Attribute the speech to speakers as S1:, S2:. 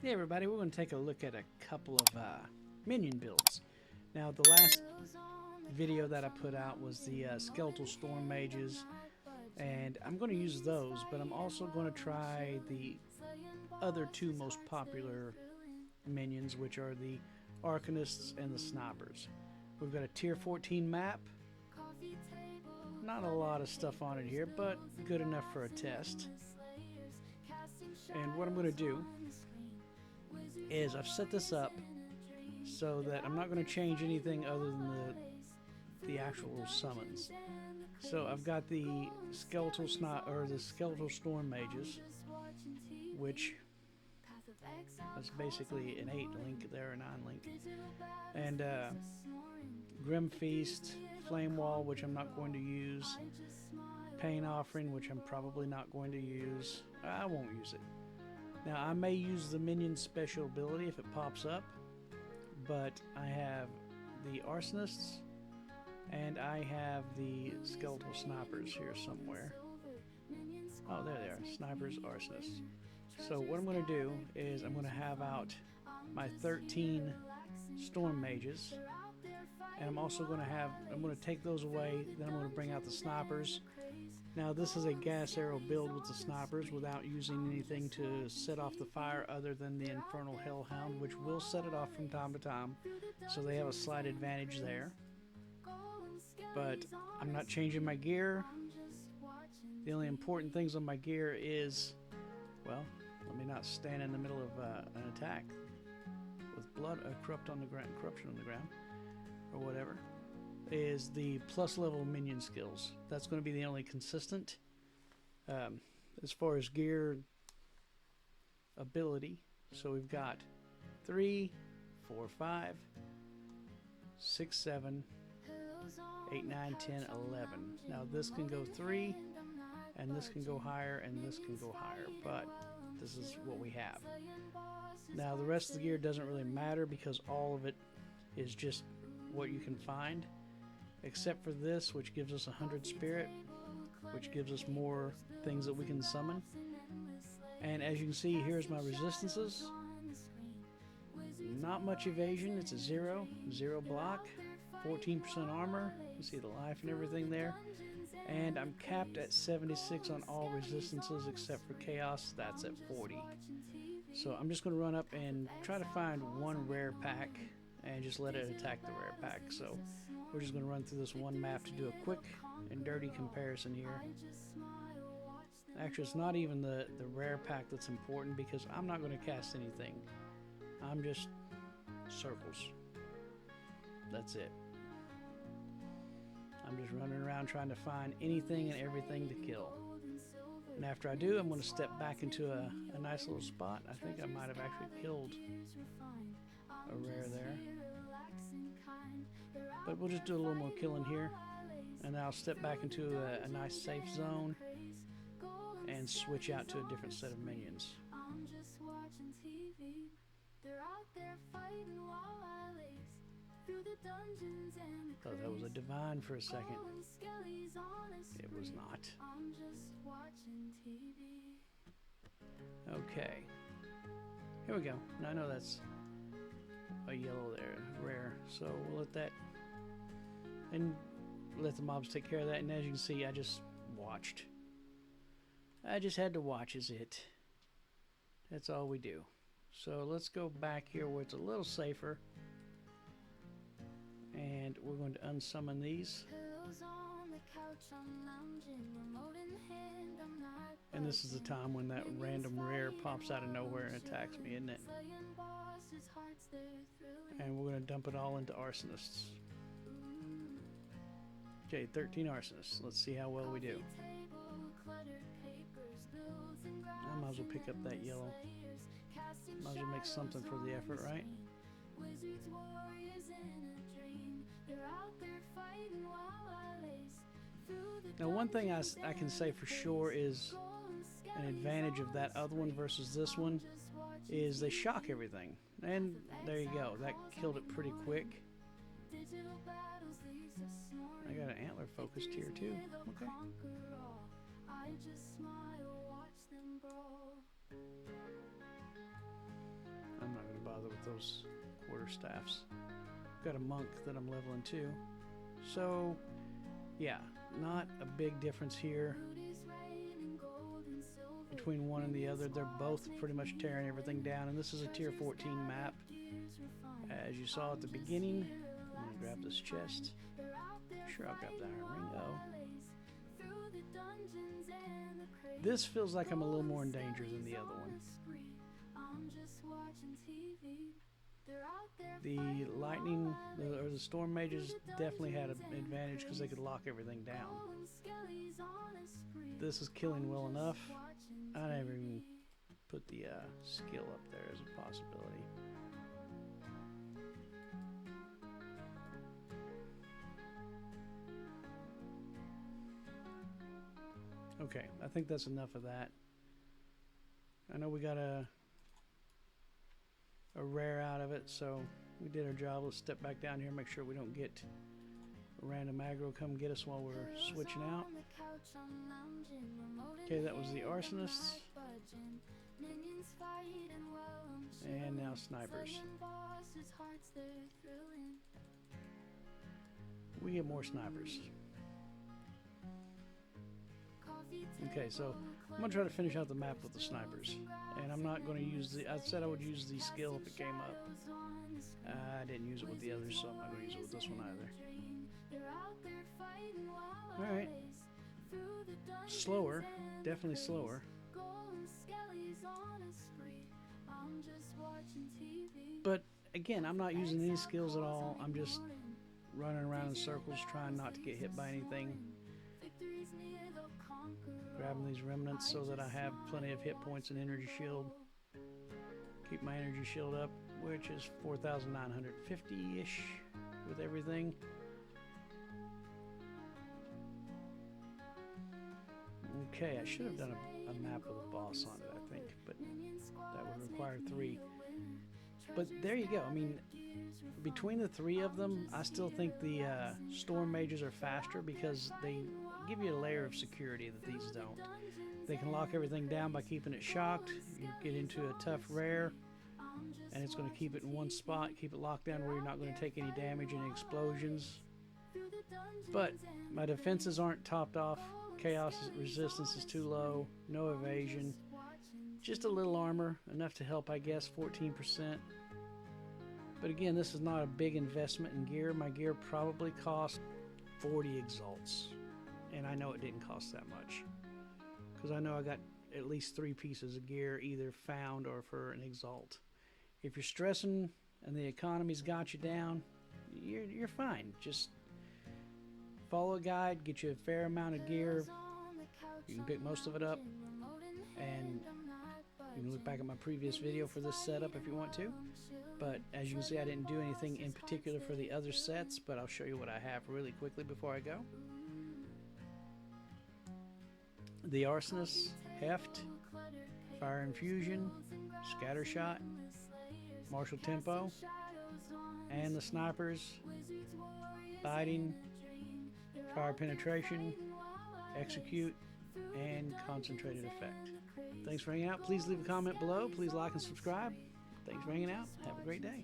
S1: Hey everybody, we're going to take a look at a couple of minion builds. Now the last video that I put out was the Skeletal Storm Mages, and I'm going to use those, but I'm also going to try the other two most popular minions, which are the Arsonists and the Snipers. We've got a Tier 14 map. Not a lot of stuff on it here, but good enough for a test. And what I'm going to do is I've set this up so that I'm not going to change anything other than the actual summons. So I've got the Skeletal Storm Mages, which is basically an 8 link there, a 9 link, and Grim Feast, Flame Wall, which I'm not going to use, Pain Offering, which I'm probably not going to use. I won't use it. Now, I may use the minion special ability if it pops up, but I have the Arsonists and I have the Skeletal Snipers here somewhere. Oh, there they are. Snipers, Arsonists. So what I'm going to do is I'm going to have out my 13 Storm Mages, and I'm also going to take those away, then I'm going to bring out the Snipers. Now this is a gas arrow build with the Snipers without using anything to set off the fire other than the Infernal Hellhound, which will set it off from time to time, so they have a slight advantage there. But I'm not changing my gear. The only important things on my gear is, well, let me not stand in the middle of an attack with corruption on the ground, or whatever, is the plus level minion skills. That's going to be the only consistent. As far as gear ability, so we've got 3, 4, 5, 6, 7, 8, 9, 10, 11. Now this can go 3, and this can go higher, and this can go higher, but this is what we have. Now the rest of the gear doesn't really matter because all of it is just what you can find, except for this, which gives us 100 spirit, which gives us more things that we can summon. And as you can see, here's my resistances. Not much evasion, it's a 0 block, 14% armor. You see the life and everything there. And I'm capped at 76 on all resistances except for chaos, that's at 40. So I'm just going to run up and try to find one rare pack and just let it attack the rare pack. So we're just going to run through this one map to do a quick and dirty comparison here. Actually, it's not even the rare pack that's important because I'm not going to cast anything. I'm just circles. That's it. I'm just running around trying to find anything and everything to kill. And after I do, I'm going to step back into a nice little spot. I think I might have actually killed a rare there. But we'll just do a little more killing here. And then I'll step back into a nice safe zone and switch out to a different set of minions. Thought that was a divine for a second. It was not. Okay. Here we go. Now I know that's a yellow there, rare. So we'll let that, and let the mobs take care of that. And as you can see, I just watched. I just had to watch is it. That's all we do. So let's go back here where it's a little safer. And we're going to unsummon these. And this is the time when that random rare pops out of nowhere and attacks me, isn't it? And we're going to dump it all into Arsonists. Okay, 13 Arsonists. Let's see how well we do. I might as well pick up that yellow. Might as well make something for the effort, right? Now one thing I can say for sure is an advantage of that other one versus this one is they shock everything. And there you go, that killed it pretty quick. I got an antler focused here too. Okay. bother with those quarterstaffs. Got a monk that I'm leveling too. So, yeah, not a big difference here between one and the other. They're both pretty much tearing everything down, and this is a tier 14 map. As you saw at the beginning, I'm going to grab this chest. Sure, I'll grab the iron ring. Oh. This feels like I'm a little more in danger than the other one. The lightning, or the storm mages definitely had an advantage because they could lock everything down. This is killing well enough. I never even put the skill up there as a possibility. Okay, I think that's enough of that. I know we got a rare out of it, so we did our job. Let's step back down here, make sure we don't get a random aggro come get us while we're switching out. Okay, that was the Arsonists. And now Snipers. We get more Snipers. Okay, so I'm going to try to finish out the map with the Snipers. And I'm not going to use the... I said I would use the skill if it came up. I didn't use it with the others, so I'm not going to use it with this one either. Alright. Slower. Definitely slower. But, again, I'm not using any skills at all. I'm just running around in circles trying not to get hit by anything. Grabbing these remnants so that I have plenty of hit points and energy shield. Keep my energy shield up, which is 4,950-ish with everything. Okay, I should have done a map with a boss on it, I think, but that would require 3. But there you go. I mean, between the 3 of them, I still think the Storm Mages are faster because they give you a layer of security that these don't. They can lock everything down by keeping it shocked. You get into a tough rare, and it's going to keep it in one spot, keep it locked down where you're not going to take any damage, any explosions. But my defenses aren't topped off. Chaos resistance is too low. No evasion. Just a little armor, enough to help, I guess, 14%. But again, this is not a big investment in gear. My gear probably cost 40 exalts. And I know it didn't cost that much. Because I know I got at least 3 pieces of gear either found or for an exalt. If you're stressing and the economy's got you down, you're fine. Just follow a guide, get you a fair amount of gear. You can pick most of it up. And you can look back at my previous video for this setup if you want to. But as you can see, I didn't do anything in particular for the other sets, but I'll show you what I have really quickly before I go. The Arsonists, Heft, Fire Infusion, Scatter Shot, Martial Tempo, and the Snipers, Biting, Fire Penetration, Execute, and Concentrated Effect. Thanks for hanging out. Please leave a comment below. Please like and subscribe. Thanks for hanging out. Have a great day.